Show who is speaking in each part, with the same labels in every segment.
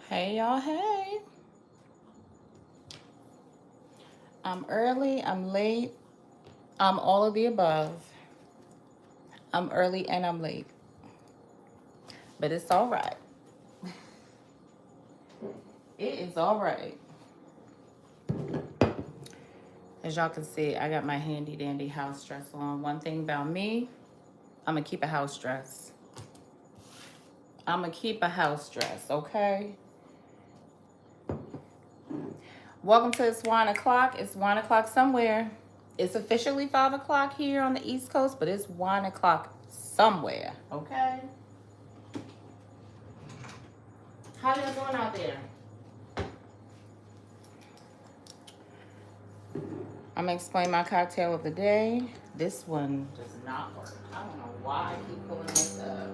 Speaker 1: Hey y'all, hey. I'm early, I'm late, I'm all of the above. I'm early and I'm late. But it's all right. It is all right. As y'all can see, I got my handy dandy house dress on. One thing about me, I'm gonna keep a house dress. I'm gonna keep a house dress, okay? Welcome to It's Wine O'Clock. It's Wine O'Clock somewhere. It's officially 5 o'clock here on the East Coast, but it's Wine O'Clock somewhere, okay? How y'all doing out there? I'm gonna explain my cocktail of the day. This one does not work. I don't know why I keep pulling this up.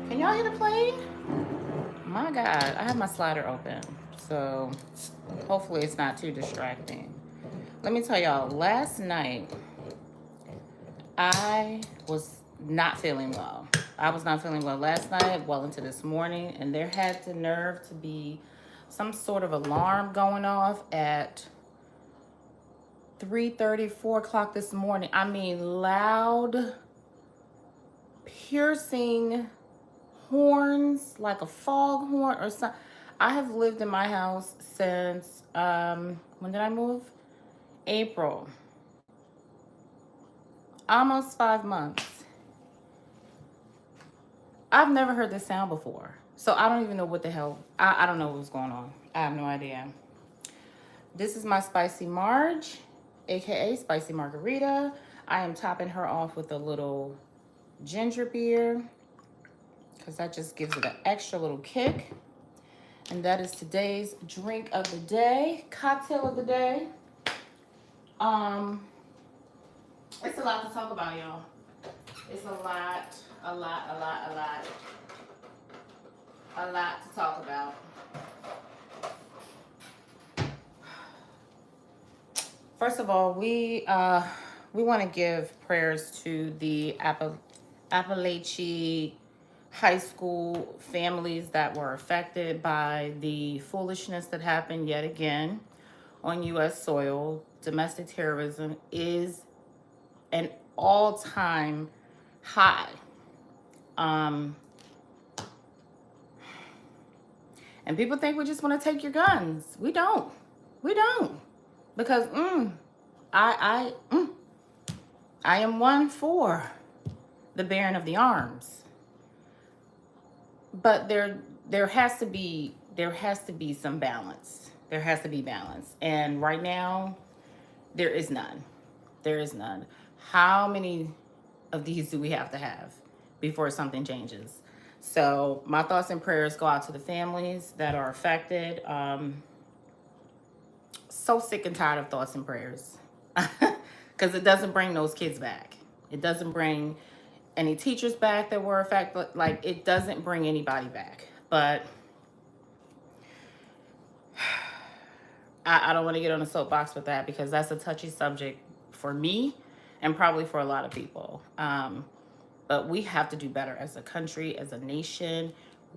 Speaker 1: Can y'all hear the plane? My God, I have my slider open, so hopefully it's not too distracting. Let me tell y'all, last night I was not feeling well. I was not feeling well last night, well into this morning, and there had the nerve to be some sort of alarm going off at 3:30, 4 o'clock this morning. I mean, loud, piercing horns, like a foghorn or something. I have lived in my house since, when did I move? April. Almost 5 months. I've never heard this sound before. So I don't even know what the hell, I don't know what's going on. I have no idea. This is my Spicy Marge, aka Spicy Margarita. I am topping her off with a little ginger beer because that just gives it an extra little kick. And that is today's drink of the day, cocktail of the day. Um, it's a lot to talk about, y'all. It's a lot to talk about. First of all, we want to give prayers to the Appalachian high school families that were affected by the foolishness that happened yet again on U.S. soil. Domestic terrorism is an all-time high. And people think we just want to take your guns. We don't. We don't. Because I am one for the bearing of the arms. But there has to be some balance. There has to be balance. And right now, there is none. There is none. How many of these do we have to have before something changes? So my thoughts and prayers go out to the families that are affected. So sick and tired of thoughts and prayers because it doesn't bring those kids back. It doesn't bring any teachers back that were affected. Like, it doesn't bring anybody back. But I don't want to get on a soapbox with that because that's a touchy subject for me and probably for a lot of people. But we have to do better as a country, as a nation.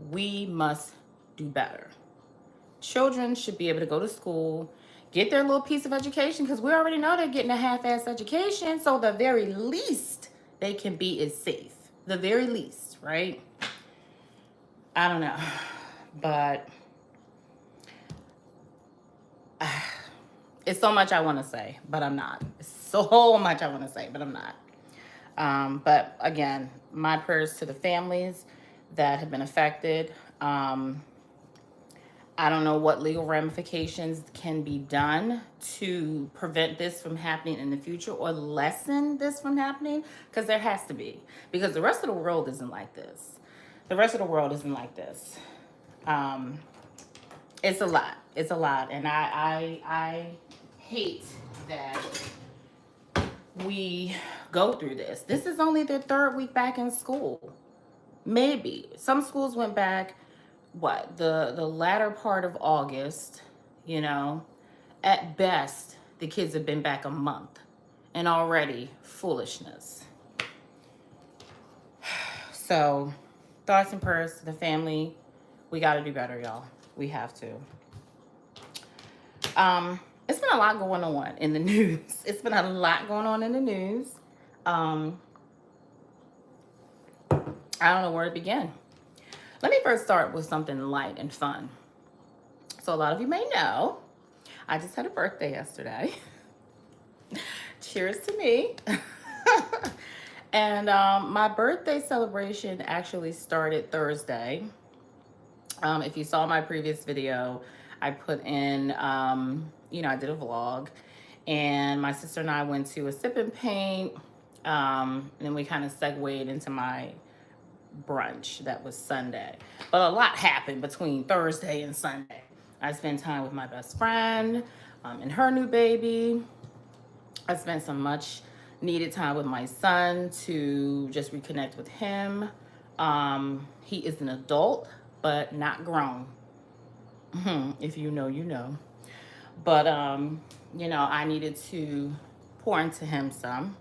Speaker 1: We must do better. Children should be able to go to school, get their little piece of education, because we already know they're getting a half-ass education. So the very least they can be is safe. The very least, right? I don't know. But it's so much I want to say, but I'm not. It's so much I want to say, but I'm not. But again, my prayers to the families that have been affected. I don't know what legal ramifications can be done to prevent this from happening in the future or lessen this from happening, because there has to be. Because the rest of the world isn't like this. The rest of the world isn't like this. It's a lot. It's a lot. And I hate that we go through this. This is only their third week back in school. Maybe. Some schools went back, the latter part of August, you know. At best, the kids have been back a month. And already, foolishness. So, Thoughts and prayers to the family. We got to do better, y'all. We have to. It's been a lot going on in the news. It's been a lot going on in the news. I don't know where to begin. Let me first start with something light and fun. So a lot of you may know, I just had a birthday yesterday. Cheers to me. And my birthday celebration actually started Thursday. If you saw my previous video, I put in, I did a vlog, and my sister and I went to a sip and paint, and then we kind of segued into my brunch that was Sunday. But a lot happened between Thursday and Sunday. I spent time with my best friend and her new baby. I spent some much needed time with my son to just reconnect with him. He is an adult, but not grown. If you know, you know. But, I needed to pour into him some,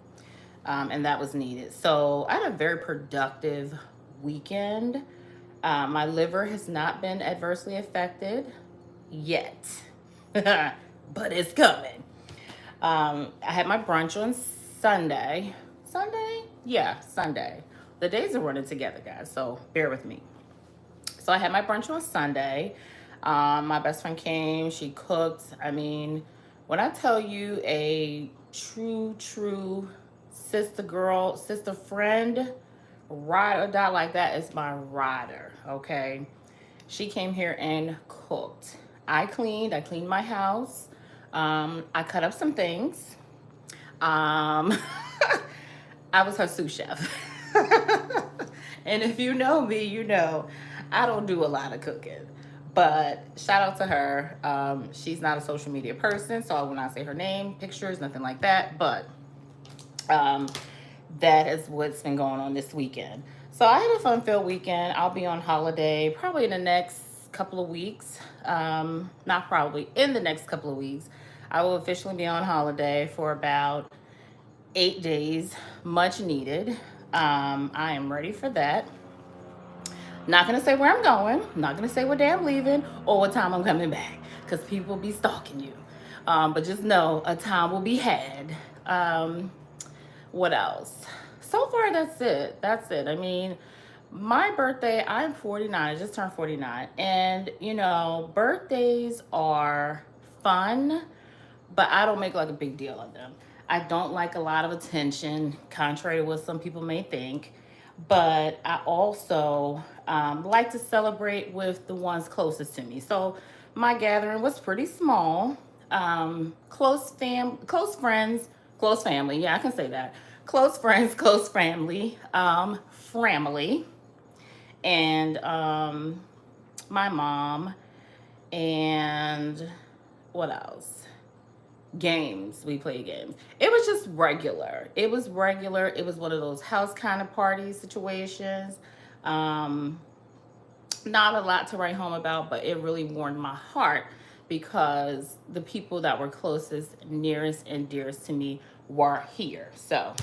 Speaker 1: and that was needed. So I had a very productive weekend. My liver has not been adversely affected yet, but it's coming. I had my brunch on Sunday. Sunday? Yeah, Sunday. The days are running together, guys, so bear with me. So I had my brunch on Sunday. My best friend came, she cooked. I mean, when I tell you a true sister friend, ride or die like that is my rider, okay? She came here and cooked. I cleaned my house. I cut up some things. I was her sous chef. And if you know me, you know I don't do a lot of cooking. But shout out to her. She's not a social media person, so I will not say her name, pictures, nothing like that. But that is what's been going on this weekend. So I had a fun-filled weekend. I'll be on holiday probably in the next couple of weeks. Not probably, in the next couple of weeks. I will officially be on holiday for about 8 days, much needed. I am ready for that. Not gonna say where I'm going, not gonna say what day I'm leaving or what time I'm coming back, because people will be stalking you. But just know a time will be had. What else? So far, that's it. I mean, my birthday, I'm 49, I just turned 49. And, birthdays are fun, but I don't make like a big deal of them. I don't like a lot of attention, contrary to what some people may think. But I also like to celebrate with the ones closest to me. So my gathering was pretty small. Close friends, close family. Yeah, I can say that. Close friends, close family, family, and my mom, and what else? Games. We played games. It was just regular. It was one of those house kind of party situations. Not a lot to write home about, but it really warmed my heart because the people that were closest, nearest, and dearest to me were here. So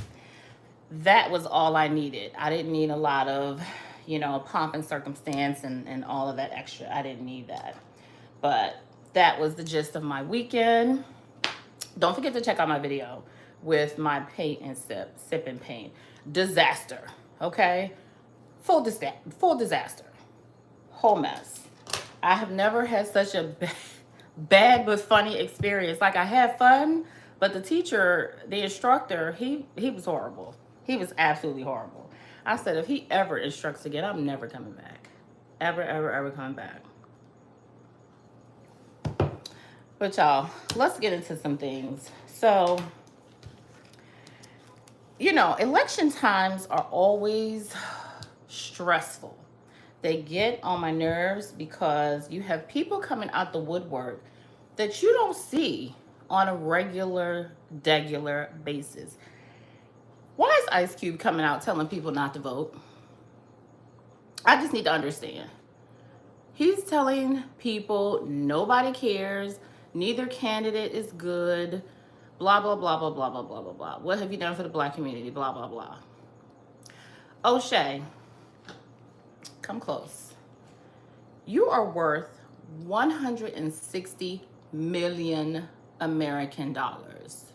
Speaker 1: that was all I needed. I didn't need a lot of, pomp and circumstance and all of that extra. I didn't need that. But that was the gist of my weekend. Don't forget to check out my video with my paint and sip and paint. Disaster, okay? Full disaster. Whole mess. I have never had such a bad but funny experience. Like, I had fun, but the instructor, he was horrible. He was absolutely horrible. I said, if he ever instructs again, I'm never coming back. Ever coming back. But y'all, let's get into some things. So, election times are always stressful. They get on my nerves because you have people coming out the woodwork that you don't see on a regular basis. Why is Ice Cube coming out telling people not to vote? I just need to understand. He's telling people nobody cares. Neither candidate is good, blah, blah, blah, blah, blah, blah, blah, blah, blah. What have you done for the black community, blah, blah, blah. O'Shea, Come close. You are worth 160 million American dollars.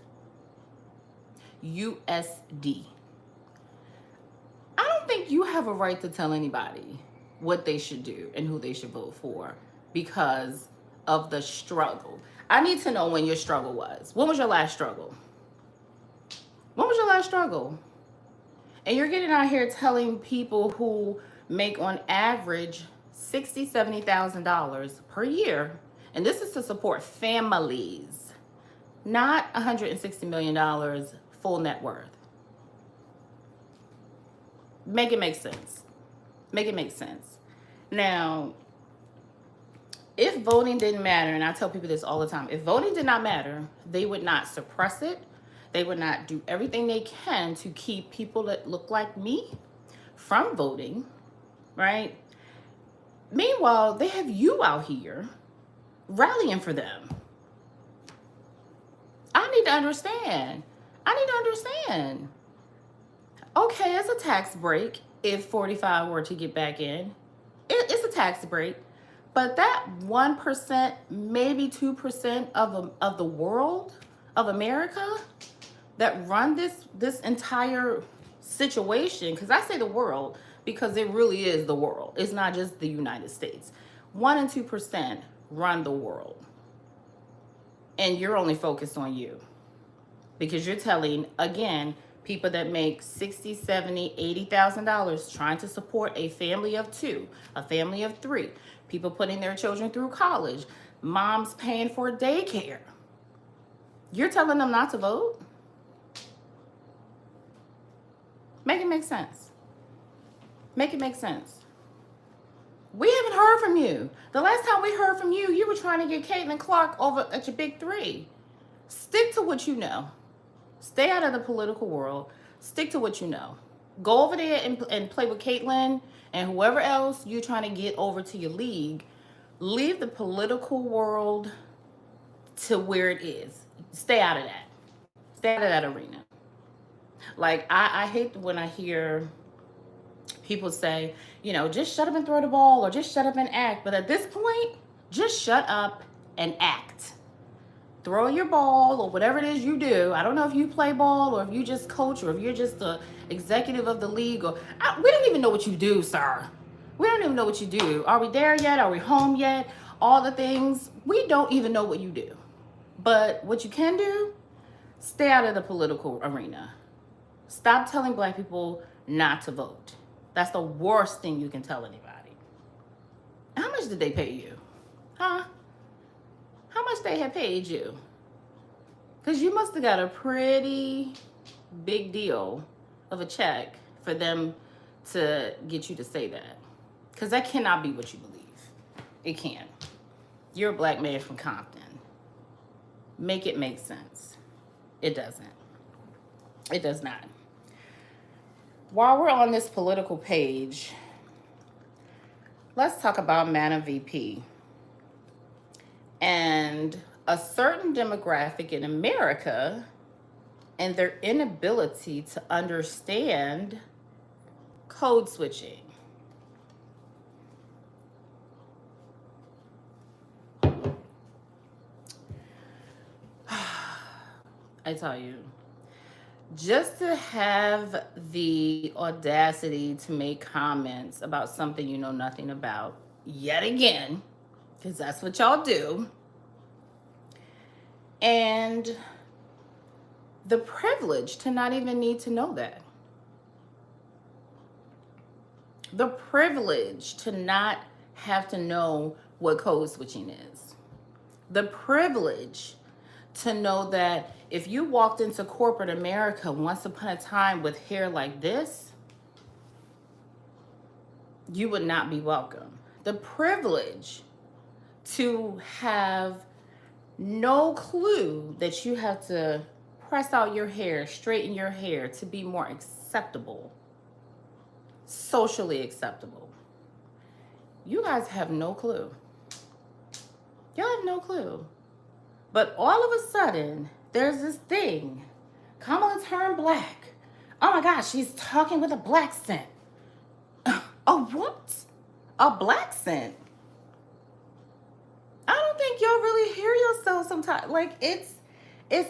Speaker 1: USD. I don't think you have a right to tell anybody what they should do and who they should vote for because of the struggle. I need to know when your struggle was. When was your last struggle? When was your last struggle? And you're getting out here telling people who make on average $60,000, $70,000 per year, and this is to support families, not $160 million full net worth. Make it make sense. Make it make sense. Now, if voting didn't matter, and I tell people this all the time, if voting did not matter, they would not suppress it. They would not do everything they can to keep people that look like me from voting, right? Meanwhile, they have you out here rallying for them. I need to understand. Okay, it's a tax break if 45 were to get back in. It's a tax break. But that 1%, maybe 2% of the world, of America, that run this entire situation, because I say the world because it really is the world. It's not just the United States. 1 and 2% run the world. And you're only focused on you. Because you're telling, again, people that make $60,000, $70,000, $80,000 trying to support a family of 2, a family of 3, people putting their children through college, moms paying for daycare. You're telling them not to vote? Make it make sense. Make it make sense. We haven't heard from you. The last time we heard from you, you were trying to get Caitlin Clark over at your big 3. Stick to what you know. Stay out of the political world. Stick to what you know. Go over there and play with Caitlin and whoever else you're trying to get over to your league. Leave the political world to where it is. Stay out of that. Stay out of that arena. Like, I hate when I hear people say, you know, just shut up and throw the ball or just shut up and act. But at this point, just shut up and act. Throw your ball or whatever it is you do. I don't know if you play ball or if you just coach or if you're just the executive of the league. Or we don't even know what you do, sir. We don't even know what you do. Are we there yet? Are we home yet? All the things. We don't even know what you do. But what you can do, stay out of the political arena. Stop telling black people not to vote. That's the worst thing you can tell anybody. How much did they pay you? Huh? How much they had paid you? Because you must have got a pretty big deal of a check for them to get you to say that. Because that cannot be what you believe. It can't. You're a black man from Compton. Make it make sense. It doesn't. It does not. While we're on this political page, let's talk about MANA VP and a certain demographic in America and their inability to understand code switching. I tell you, just to have the audacity to make comments about something you know nothing about, yet again, because that's what y'all do, and the privilege to not even need to know that. The privilege to not have to know what code switching is. The privilege to know that if you walked into corporate America once upon a time with hair like this, you would not be welcome. The privilege to have no clue that you have to press out your hair, straighten your hair to be more acceptable, socially acceptable. You guys have no clue. Y'all have no clue. But all of a sudden, there's this thing. Kamala turned black. Oh my gosh, she's talking with a black accent. Oh, what? a black scent. I don't think y'all really hear yourself sometimes. Like it's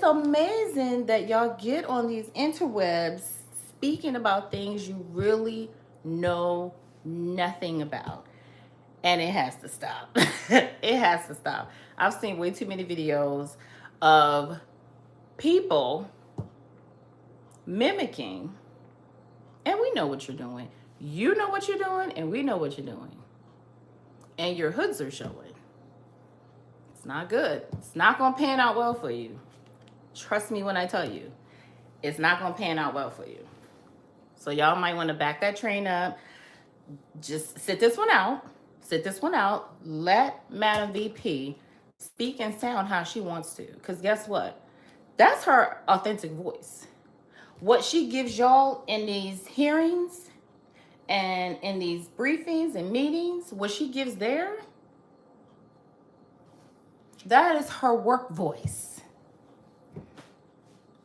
Speaker 1: amazing that y'all get on these interwebs speaking about things you really know nothing about. And it has to stop. It has to stop. I've seen way too many videos of people mimicking, and we know what you're doing. You know what you're doing, and we know what you're doing. And your hoods are showing. It's not good. It's not going to pan out well for you. Trust me when I tell you. It's not going to pan out well for you. So y'all might want to back that train up. Just sit this one out. Sit this one out. Let Madam VP speak and sound how she wants to. Because guess what? That's her authentic voice. What she gives y'all in these hearings and in these briefings and meetings, what she gives there, that is her work voice.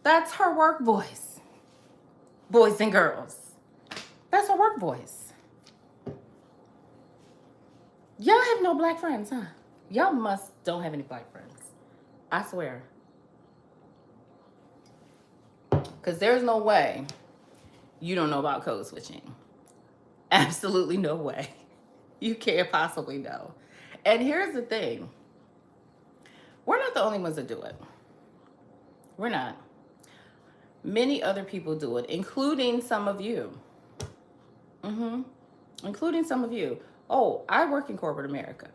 Speaker 1: That's her work voice. Boys and girls. That's her work voice. Y'all have no black friends, huh? Y'all don't have any black friends. I swear. Because there's no way you don't know about code switching. Absolutely no way. You can't possibly know. And here's the thing. We're not the only ones that do it. We're not. Many other people do it, including some of you. Including some of you. Oh, I work in corporate America.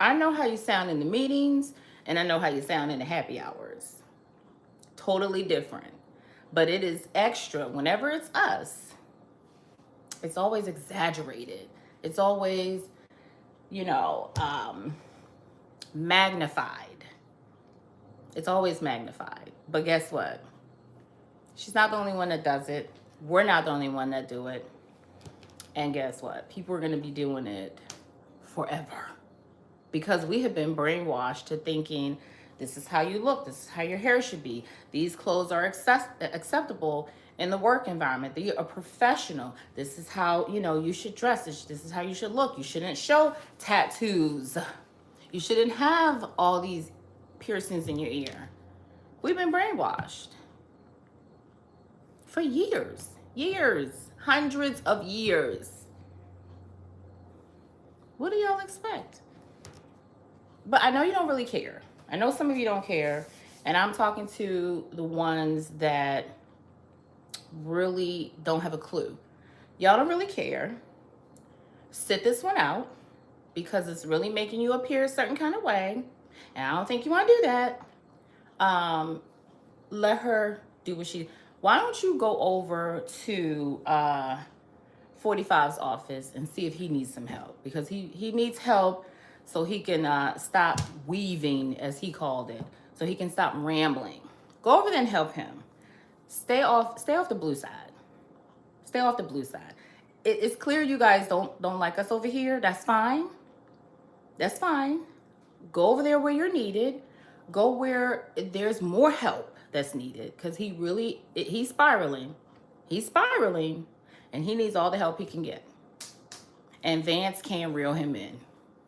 Speaker 1: I know how you sound in the meetings, and I know how you sound in the happy hours. Totally different. But it is extra. Whenever it's us, it's always exaggerated. It's always, magnified. It's always magnified. But guess what? She's not the only one that does it. We're not the only one that do it. And guess what? People are going to be doing it forever. Because we have been brainwashed to thinking this is how you look. This is how your hair should be. These clothes are acceptable in the work environment. That you're a professional. This is how, you should dress. This is how you should look. You shouldn't show tattoos. You shouldn't have all these piercings in your ear. We've been brainwashed for years, hundreds of years. What do y'all expect? But I know you don't really care. I know some of you don't care. And I'm talking to the ones that really don't have a clue. Y'all don't really care. Sit this one out because it's really making you appear a certain kind of way. And I don't think you want to do that. Let her do what she... Why don't you go over to 45's office and see if he needs some help? Because he needs help so he can stop weaving, as he called it. So he can stop rambling. Go over there and help him. Stay off the blue side. Stay off the blue side. It's clear you guys don't like us over here. That's fine. That's fine. Go over there where you're needed. Go where there's more help that's needed. Because he's spiraling. He's spiraling. And he needs all the help he can get. And Vance can't reel him in.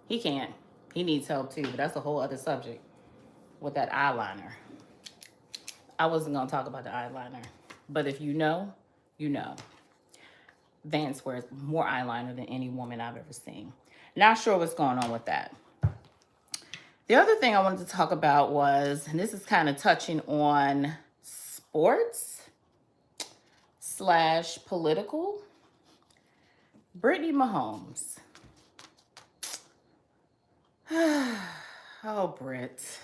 Speaker 1: He can't. He needs help too. But that's a whole other subject with that eyeliner. I wasn't going to talk about the eyeliner. But if you know, you know. Vance wears more eyeliner than any woman I've ever seen. Not sure what's going on with that. The other thing I wanted to talk about was, and this is kind of touching on sports / political. Brittany Mahomes. Oh, Britt.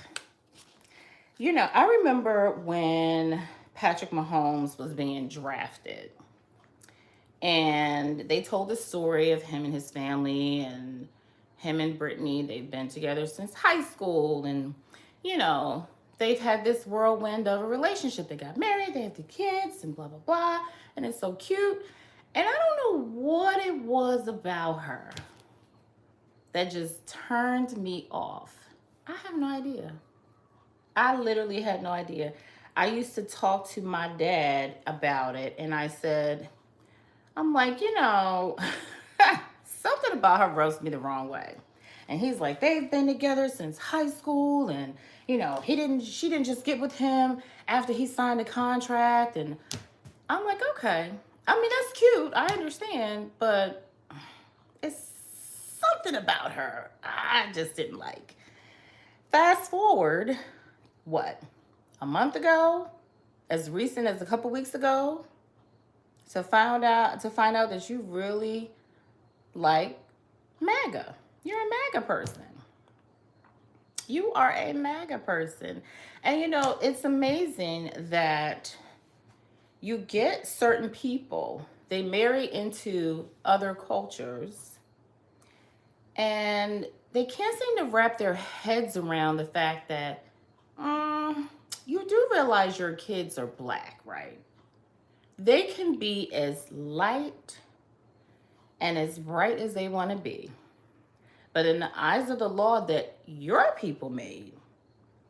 Speaker 1: I remember when Patrick Mahomes was being drafted. And they told the story of him and his family, and him and Brittany, they've been together since high school. And, they've had this whirlwind of a relationship. They got married, they have the kids, and blah, blah, blah. And it's so cute. And I don't know what it was about her that just turned me off. I have no idea. I literally had no idea. I used to talk to my dad about it, and I said, I'm like, something about her rubs me the wrong way. And he's like, they've been together since high school, and she didn't just get with him after he signed a contract. And I'm like, okay. I mean, that's cute. I understand, but it's something about her I just didn't like. Fast forward, what? A month ago, as recent as a couple weeks ago, to find out that you really like MAGA. You're a MAGA person. You are a MAGA person. And it's amazing that you get certain people, they marry into other cultures, and they can't seem to wrap their heads around the fact that you do realize your kids are black, right? They can be as light and as bright as they want to be. But in the eyes of the law that your people made,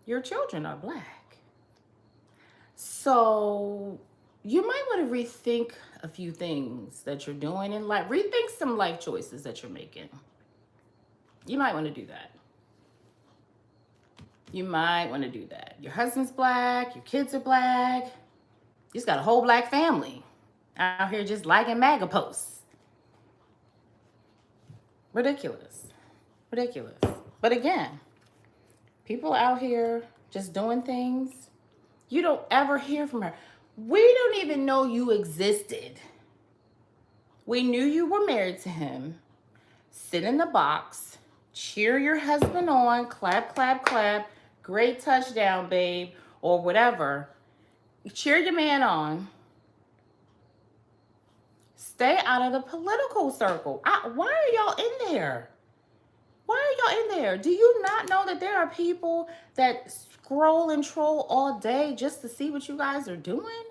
Speaker 1: your children are black. So you might want to rethink a few things that you're doing in life. Rethink some life choices that you're making. You might want to do that. You might want to do that. Your husband's black, your kids are black. You just got a whole black family out here just liking MAGA posts. Ridiculous. Ridiculous. But again, people out here just doing things. You don't ever hear from her. We don't even know you existed. We knew you were married to him. Sit in the box, cheer your husband on, clap, clap, clap, great touchdown, babe, or whatever. Cheer your man on. Stay out of the political circle. Why are y'all in there? Why are y'all in there? Do you not know that there are people that scroll and troll all day just to see what you guys are doing?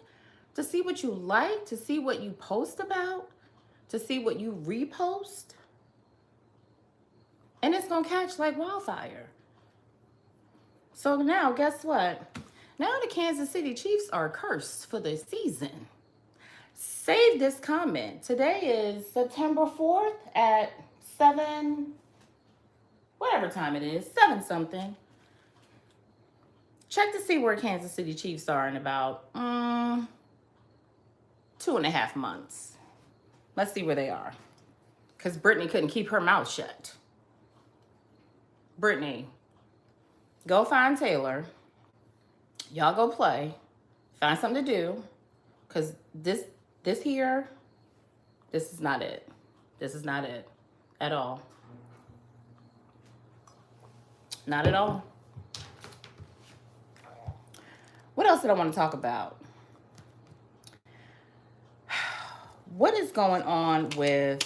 Speaker 1: To see what you like? To see what you post about? To see what you repost? And it's going to catch like wildfire. So now, guess what? Now the Kansas City Chiefs are cursed for the season. Save this comment. Today is September 4th at 7, whatever time it is, 7 something. Check to see where Kansas City Chiefs are in about 2.5 months. Let's see where they are. Because Brittany couldn't keep her mouth shut. Brittany, go find Taylor. Y'all go play. Find something to do. Because this here, this is not it. This is not it at all. Not at all. What else did I want to talk about? What is going on with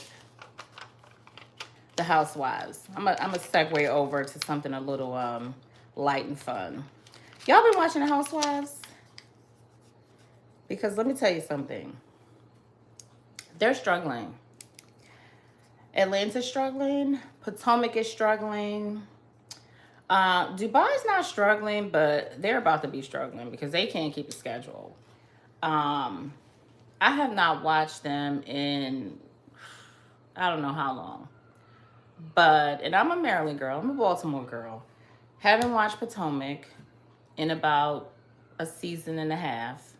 Speaker 1: the housewives? I'm a segue over to something a little light and fun. Y'all been watching the housewives? Because let me tell you something. They're struggling. Atlanta's struggling. Potomac is struggling. Dubai's not struggling, but they're about to be struggling because they can't keep a schedule. I have not watched them in I don't know how long. And I'm a Maryland girl. I'm a Baltimore girl. Haven't watched Potomac in about a season and a half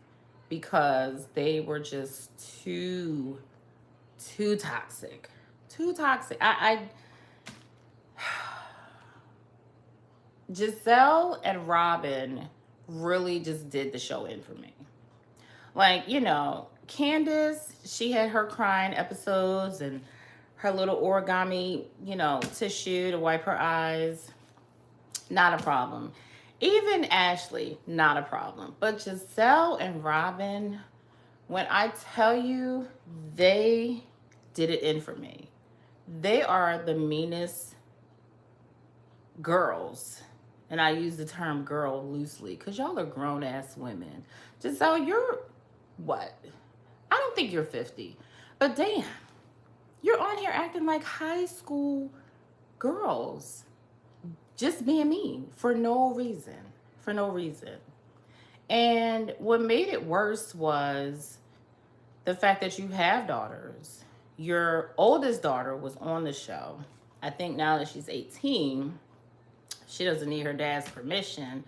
Speaker 1: because they were just too toxic. Too toxic. Giselle and Robin really just did the show in for me. Like, Candace, she had her crying episodes and her little origami, tissue to wipe her eyes. Not a problem. Even Ashley, not a problem. But Giselle and Robin, when I tell you, they did it in for me. They are the meanest girls. And I use the term girl loosely because y'all are grown-ass women. Giselle, you're what? I don't think you're 50. But damn, you're on here acting like high school girls. Just being mean for no reason. For no reason. And what made it worse was the fact that you have daughters. your oldest daughter was on the show. I think now that she's 18, she doesn't need her dad's permission,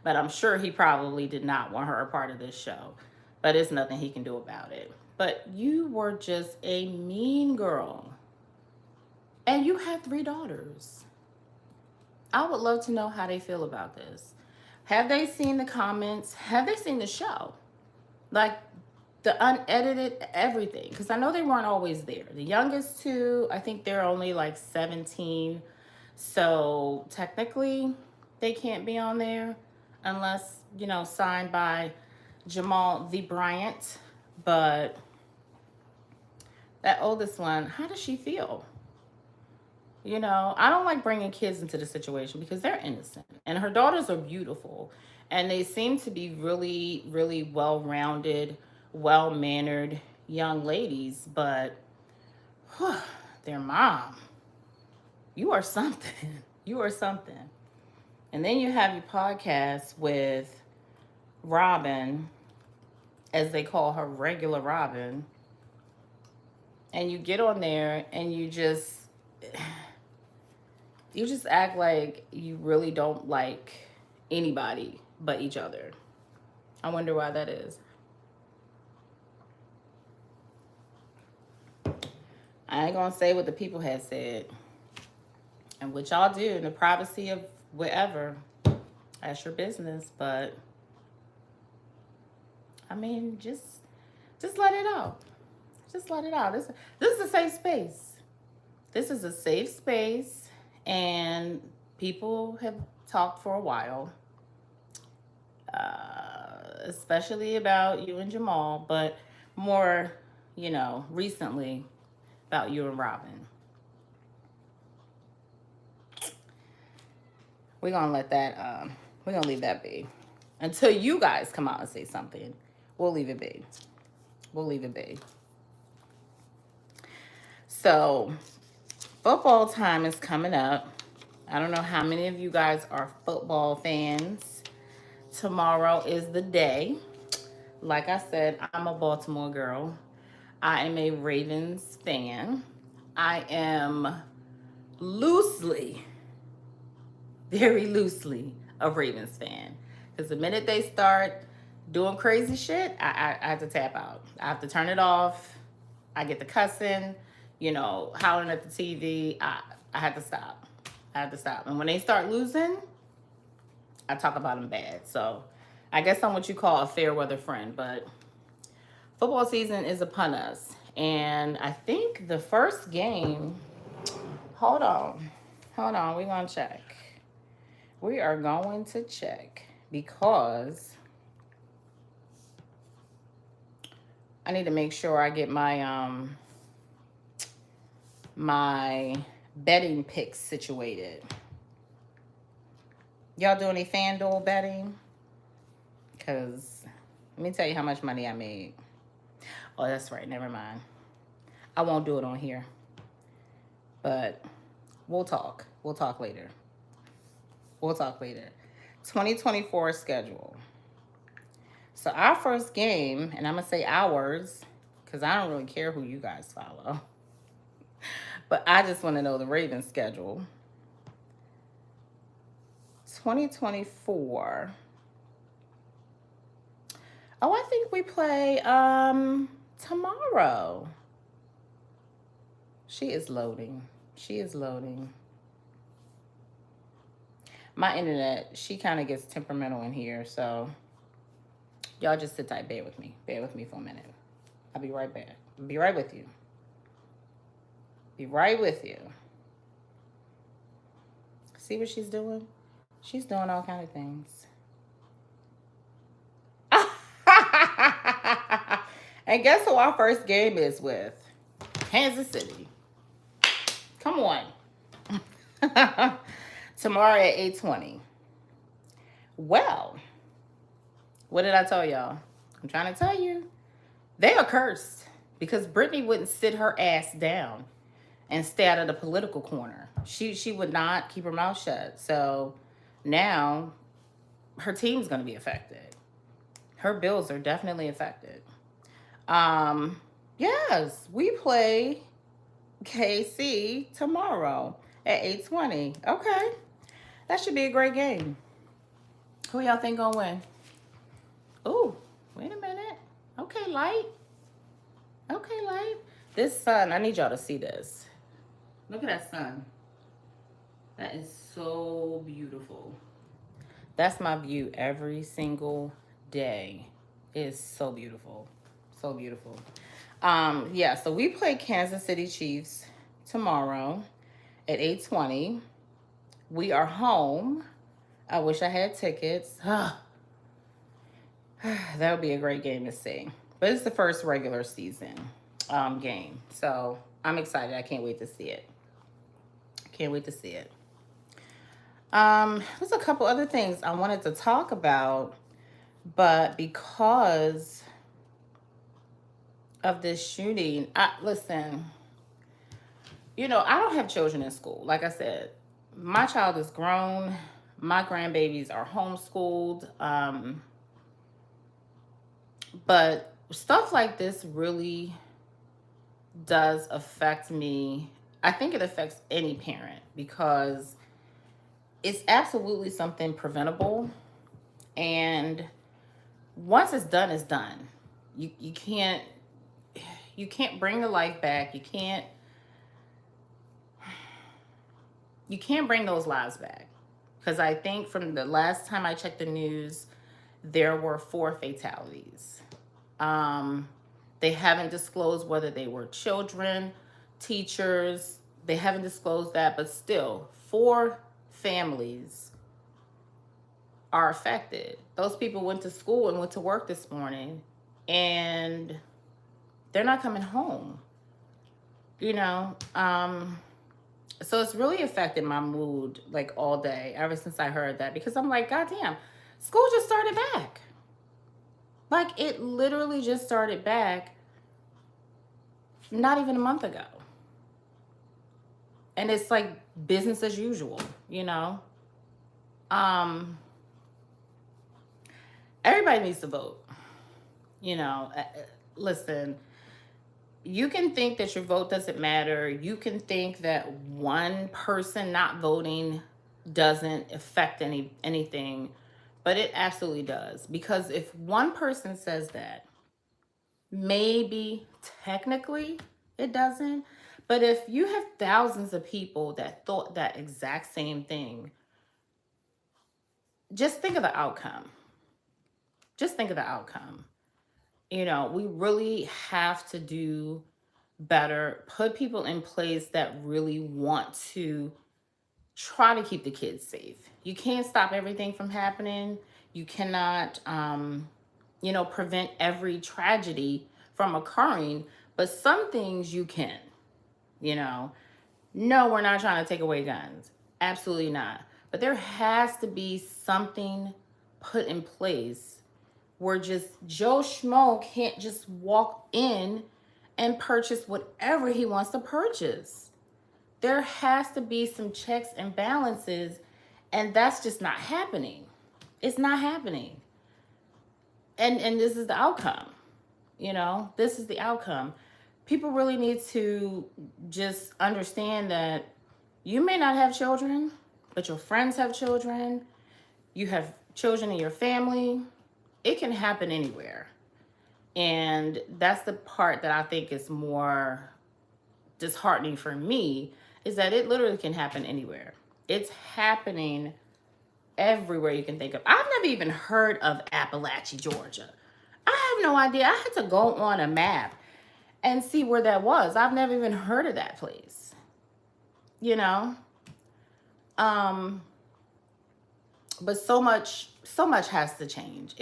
Speaker 1: but I'm sure he probably did not want her a part of this show. But it's nothing he can do about it. But you were just a mean girl. And you had 3 daughters. I would love to know how they feel about this. Have they seen the comments? Have they seen the show? Like the unedited everything. Because I know they weren't always there. The youngest 2, I think they're only like 17. So technically, they can't be on there unless, you know, signed by Jamal the Bryant. But that oldest one, how does she feel? You know, I don't like bringing kids into the situation because they're innocent. And her daughters are beautiful. And they seem to be really, really well-rounded, well-mannered young ladies. But their mom, you are something. You are something. And then you have your podcast with Robin, as they call her, regular Robin. And you get on there and you just act like you really don't like anybody but each other. I wonder why that is. I ain't gonna say what the people had said. And what y'all do in the privacy of wherever, that's your business. But I mean, just let it out. Just let it out. This is a safe space. This is a safe space. And people have talked for a while, especially about you and Jamal, but more, you know, recently about you and Robin. We're going to let that, we're going to leave that be. Until you guys come out and say something, we'll leave it be. We'll leave it be. So, football time is coming up. I don't know how many of you guys are football fans. Tomorrow is the day. Like I said, I'm a Baltimore girl. I am a Ravens fan. I am loosely, very loosely, a Ravens fan. Because the minute they start doing crazy shit, I have to tap out. I have to turn it off. I get the cussing, you know, howling at the TV. I had to stop. I had to stop. And when they start losing, I talk about them bad. So I guess I'm what you call a fair weather friend. But football season is upon us. And I think the first game, hold on. We're going to check. We are going to check because I need to make sure I get my my betting picks situated. Y'all do any FanDuel betting? Because let me tell you how much money I made. Oh, that's right. Never mind. I won't do it on here. But we'll talk. We'll talk later. 2024 schedule. So our first game, and I'm going to say ours, because I don't really care who you guys follow. But I just want to know the Ravens schedule. 2024. Oh, I think we play tomorrow. She is loading. My internet, she kind of gets temperamental in here, so y'all just sit tight. Bear with me for a minute. I'll be right back. Be right with you. See what she's doing? She's doing all kind of things. And guess who our first game is with? Kansas City. Come on. Tomorrow at 8:20. Well, what did I tell y'all? I'm trying to tell you. They are cursed because Brittany wouldn't sit her ass down and stay out of the political corner. She would not keep her mouth shut. So now her team's going to be affected. Her bills are definitely affected. Yes, we play KC tomorrow at 8:20. Okay. That should be a great game. Who y'all think gonna win? Ooh, wait a minute. Okay, Light. Okay, Light. This sun, I need y'all to see this. Look at that sun. That is so beautiful. That's my view every single day. It is so beautiful. So beautiful. Yeah, so we play Kansas City Chiefs tomorrow at 8:20. We are home. I wish I had tickets. That would be a great game to see. But it's the first regular season game. So I'm excited. I can't wait to see it. Can't wait to see it. There's a couple other things I wanted to talk about, but because of this shooting, listen, I don't have children in school. Like I said, my child is grown. My grandbabies are homeschooled. But stuff like this really does affect me. I think it affects any parent because it's absolutely something preventable. And once it's done, it's done. You can't bring the life back. You can't bring those lives back. Because I think from the last time I checked the news, there were 4 fatalities. They haven't disclosed whether they were children, teachers. They haven't disclosed that, but still, 4 families are affected. Those people went to school and went to work this morning, and they're not coming home. So it's really affected my mood like all day ever since I heard that, because I'm like, God damn, school just started back. Like, it literally just started back not even a month ago. And it's like business as usual, Everybody needs to vote. Listen, you can think that your vote doesn't matter. You can think that one person not voting doesn't affect anything, but it absolutely does. Because if one person says that, maybe technically it doesn't, but if you have thousands of people that thought that exact same thing, just think of the outcome. Just think of the outcome. We really have to do better, put people in place that really want to try to keep the kids safe. You can't stop everything from happening. You cannot, prevent every tragedy from occurring, but some things you can, No, we're not trying to take away guns. Absolutely not. But there has to be something put in place where just Joe Schmo can't just walk in and purchase whatever he wants to purchase. There has to be some checks and balances, and that's just not happening. It's not happening. And this is the outcome. This is the outcome. People really need to just understand that you may not have children, but your friends have children. You have children in your family. It can happen anywhere. And that's the part that I think is more disheartening for me, is that it literally can happen anywhere. It's happening everywhere you can think of. I've never even heard of Appalachia, Georgia. I have no idea. I had to go on a map and see where that was. I've never even heard of that place. But so much has to change.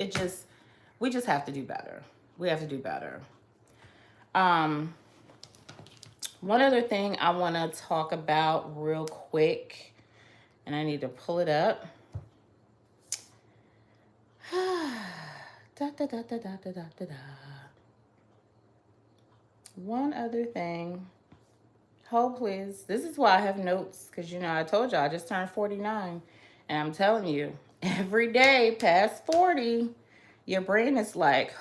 Speaker 1: We just have to do better. We have to do better. One other thing I want to talk about real quick, and I need to pull it up. One other thing. Hold, please. This is why I have notes, because, I told you I just turned 49. And I'm telling you, every day past 40, your brain is like,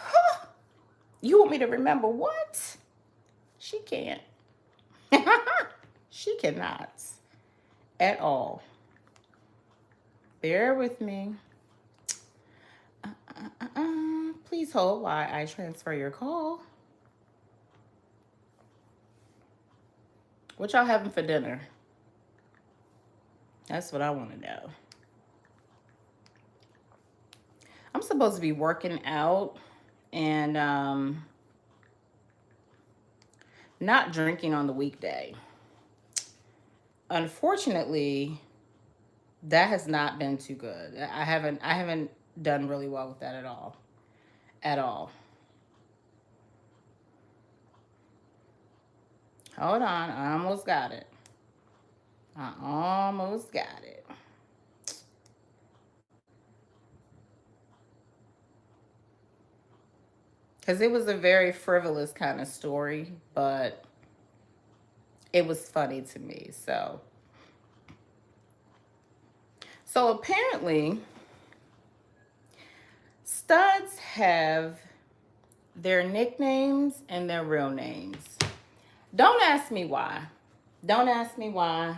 Speaker 1: you want me to remember what? She can't. She cannot at all. Bear with me. Please hold while I transfer your call. What y'all having for dinner? That's what I want to know. I'm supposed to be working out and not drinking on the weekday. Unfortunately, that has not been too good. I haven't done really well with that at all. At all. Hold on, I almost got it. I almost got it. Because it was a very frivolous kind of story, but it was funny to me. So apparently, studs have their nicknames and their real names. Don't ask me why. Don't ask me why.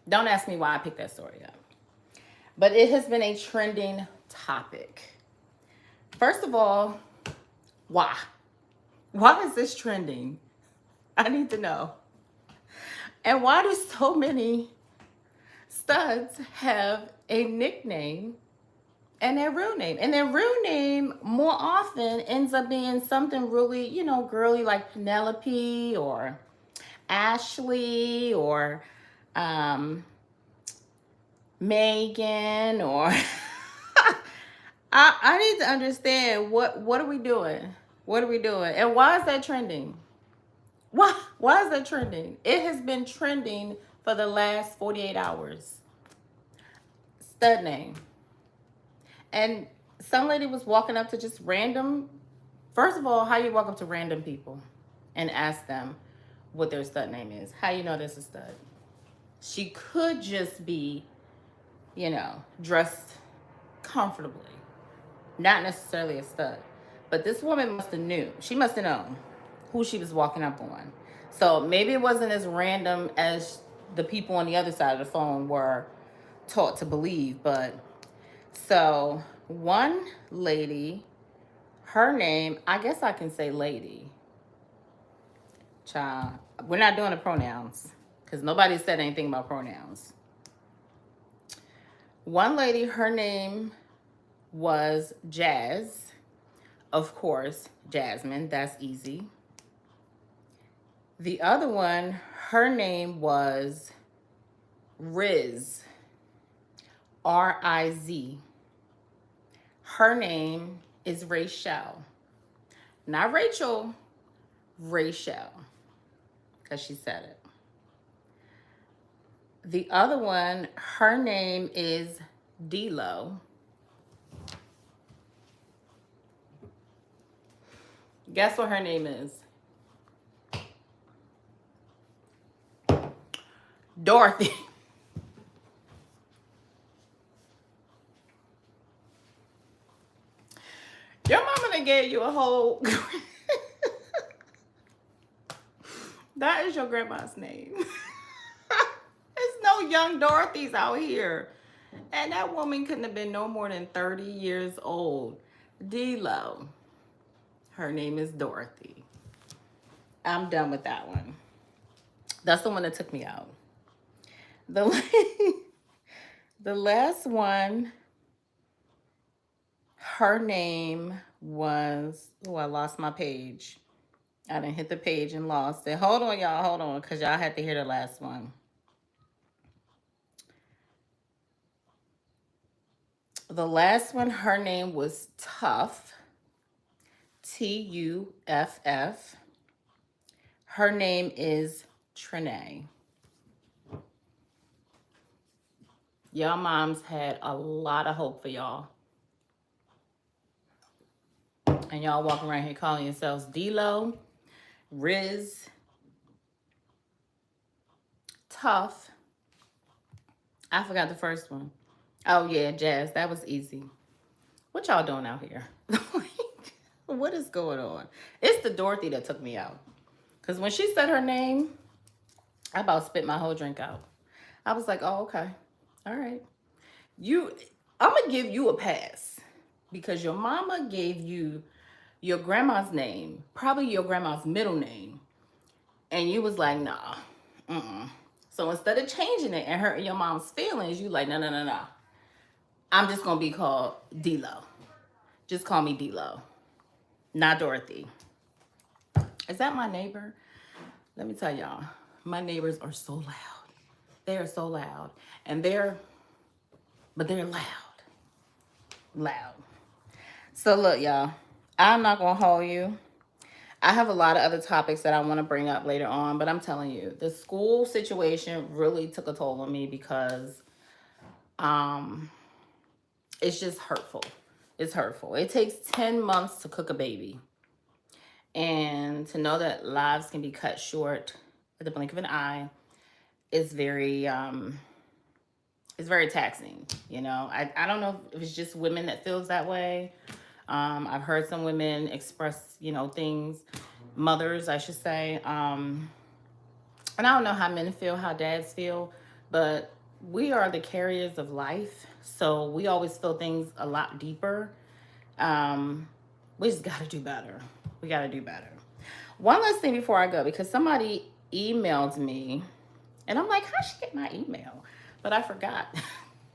Speaker 1: Don't ask me why I picked that story up. But it has been a trending topic. First of all, why? Why is this trending? I need to know. And why do so many studs have a nickname and their real name? And their real name more often ends up being something really, girly like Penelope or Ashley or Megan or I need to understand what are we doing? What are we doing? And why is that trending? Why is that trending? It has been trending for the last 48 hours. Stud name. And some lady was walking up to just random. First of all, how you walk up to random people and ask them what their stud name is? How you know this is stud? She could just be, dressed comfortably. Not necessarily a stud. But this woman must have knew. She must have known who she was walking up on. So maybe it wasn't as random as the people on the other side of the phone were taught to believe. But so one lady, her name, I guess I can say lady. Child, we're not doing the pronouns because nobody said anything about pronouns. One lady, her name was Jazz. Of course, Jasmine, that's easy. The other one, her name was Riz. R-I-Z. Her name is Rachel. Not Rachel, Rachel. Because she said it. The other one, her name is D-Lo. Guess what her name is? Dorothy. Your mama done gave you a whole... That is your grandma's name. There's no young Dorothys out here. And that woman couldn't have been no more than 30 years old. D-Lo. Her name is Dorothy. I'm done with that one. That's the one that took me out. The last one, her name was... Oh, I lost my page. I done hit the page and lost it. Hold on, y'all. Hold on, because y'all had to hear the last one. The last one, her name was Tuff. Tuff. Her name is Trinae. Y'all moms had a lot of hope for y'all. And y'all walking around here calling yourselves D-Lo, Riz, Tuff. I forgot the first one. Oh, yeah, Jazz. That was easy. What y'all doing out here? What is going on? It's the Dorothy that took me out. Because when she said her name, I about spit my whole drink out. I was like, oh, okay. All right. I'm going to give you a pass because your mama gave you your grandma's name, probably your grandma's middle name, and you was like, nah, mm-mm. So instead of changing it and hurting your mom's feelings, you like, no, no, no, no. I'm just going to be called D-Lo. Just call me D-Lo, not Dorothy. Is that my neighbor? Let me tell y'all, my neighbors are so loud. They are so loud. And they're loud. Loud. So look, y'all, I'm not going to hold you. I have a lot of other topics that I want to bring up later on, but I'm telling you, the school situation really took a toll on me because it's just hurtful. It's hurtful. It takes 10 months to cook a baby. And to know that lives can be cut short at the blink of an eye is very taxing. You know, I don't know if it's just women that feels that way. I've heard some women express, things, mothers, I should say. And I don't know how men feel, how dads feel, but we are the carriers of life. So we always feel things a lot deeper. We just got to do better. We got to do better. One last thing before I go, because somebody emailed me, and I'm like, how'd she get my email? But I forgot.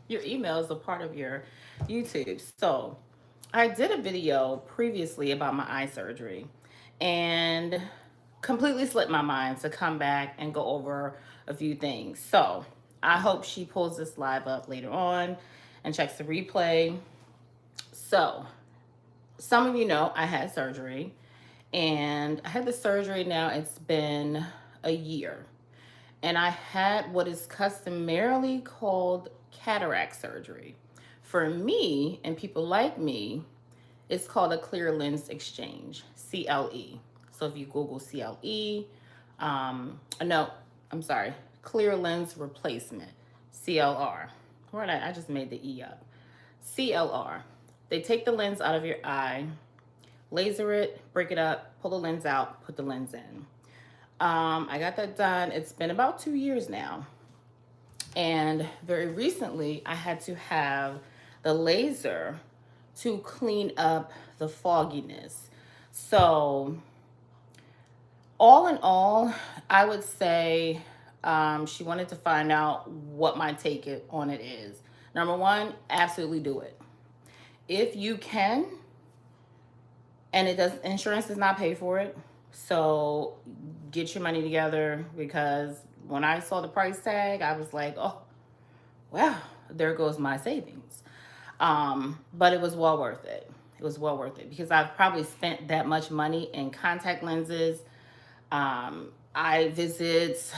Speaker 1: Your email is a part of your YouTube. So I did a video previously about my eye surgery and completely slipped my mind to come back and go over a few things. So I hope she pulls this live up later on and checks the replay. So some of you know I had surgery, and I had the surgery now, it's been a year. And I had what is customarily called cataract surgery. For me and people like me, it's called a clear lens exchange, CLE. So if you Google CLE, no, I'm sorry, clear lens replacement, CLR. I just made the E up. CLR. They take the lens out of your eye, laser it, break it up, pull the lens out, put the lens in. I got that done. It's been about 2 years now. And very recently, I had to have the laser to clean up the fogginess. So all in all, I would say she wanted to find out what my take on it is. Number one, absolutely do it. If you can, and insurance does not pay for it, so get your money together, because when I saw the price tag, I was like, oh, wow, there goes my savings. But it was well worth it. It was well worth it because I've probably spent that much money in contact lenses, eye visits,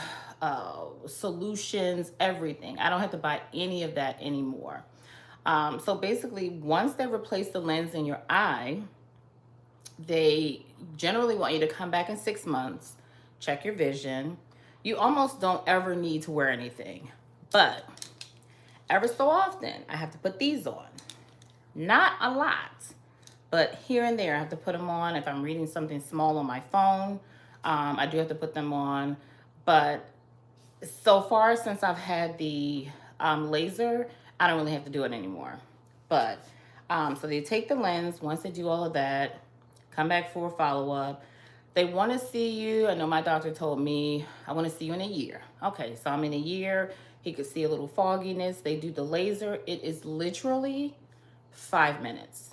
Speaker 1: solutions, everything. I don't have to buy any of that anymore. So basically, once they replace the lens in your eye, they generally want you to come back in 6 months, check your vision. You almost don't ever need to wear anything, but every so often I have to put these on. Not a lot, but here and there I have to put them on. If I'm reading something small on my phone, I do have to put them on. But so far since I've had the laser, I don't really have to do it anymore. But so they take the lens. Once they do all of that, come back for a follow-up. They want to see you. I know my doctor told me, I want to see you in a year. Okay, so I'm in a year. He could see a little fogginess. They do the laser. It is literally 5 minutes.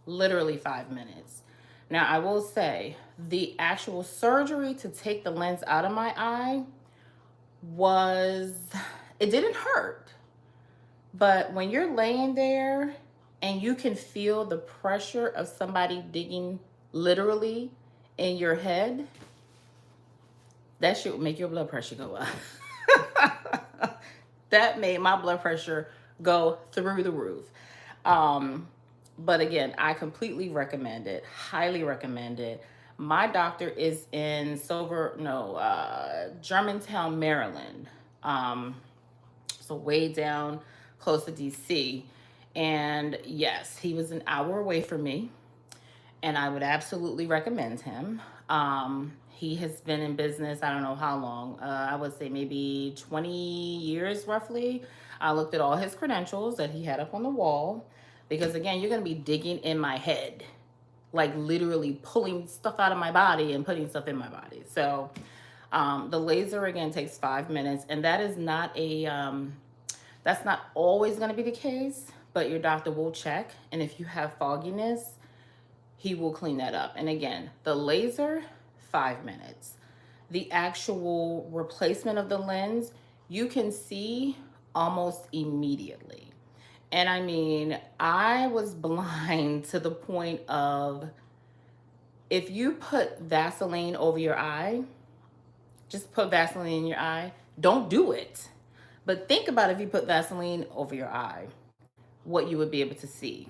Speaker 1: Literally 5 minutes. Now, I will say, the actual surgery to take the lens out of my eye it didn't hurt. But when you're laying there and you can feel the pressure of somebody digging literally in your head, that should make your blood pressure go up. That made my blood pressure go through the roof. But again, I completely recommend it, highly recommend it. My doctor is in Germantown, Maryland. So way down close to DC. And yes, he was an hour away from me, and I would absolutely recommend him. He has been in business, I don't know how long, I would say maybe 20 years roughly. I looked at all his credentials that he had up on the wall because, again, you're going to be digging in my head, like literally pulling stuff out of my body and putting stuff in my body. So the laser, again, takes 5 minutes, and that is not that's not always going to be the case, but your doctor will check. And if you have fogginess, he will clean that up. And again, the laser, 5 minutes. The actual replacement of the lens, you can see almost immediately. And I mean, I was blind to the point of, if you put Vaseline over your eye, just put Vaseline in your eye, don't do it. But think about if you put Vaseline over your eye, what you would be able to see.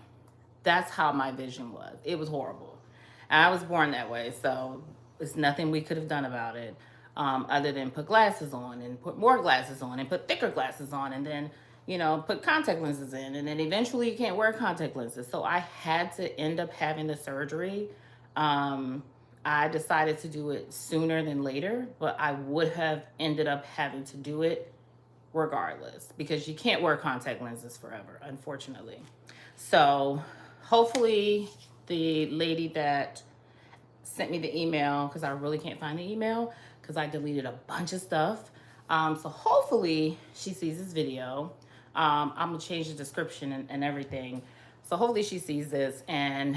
Speaker 1: That's how my vision was. It was horrible. And I was born that way, so there's nothing we could have done about it, other than put glasses on and put more glasses on and put thicker glasses on, and then, you know, put contact lenses in, and then eventually you can't wear contact lenses. So I had to end up having the surgery. I decided to do it sooner than later, but I would have ended up having to do it regardless because you can't wear contact lenses forever, unfortunately. So hopefully the lady that sent me the email, because I really can't find the email because I deleted a bunch of stuff. So hopefully she sees this video. I'm gonna change the description and everything. So hopefully she sees this and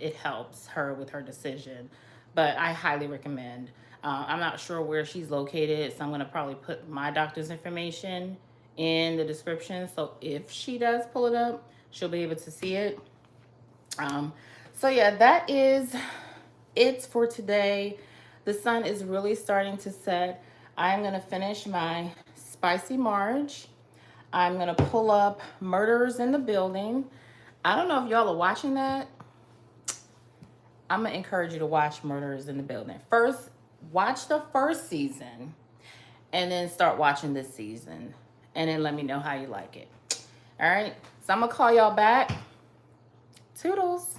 Speaker 1: it helps her with her decision. But I highly recommend. I'm not sure where she's located, so I'm gonna probably put my doctor's information in the description. So if she does pull it up, she'll be able to see it. So yeah, that is it for today. The sun is really starting to set. I'm gonna finish my spicy Marge. I'm gonna pull up Murders in the Building. I don't know if y'all are watching that. I'm gonna encourage you to watch Murders in the Building. First, watch the first season and then start watching this season. And then let me know how you like it. All right, so I'm gonna call y'all back. Toodles.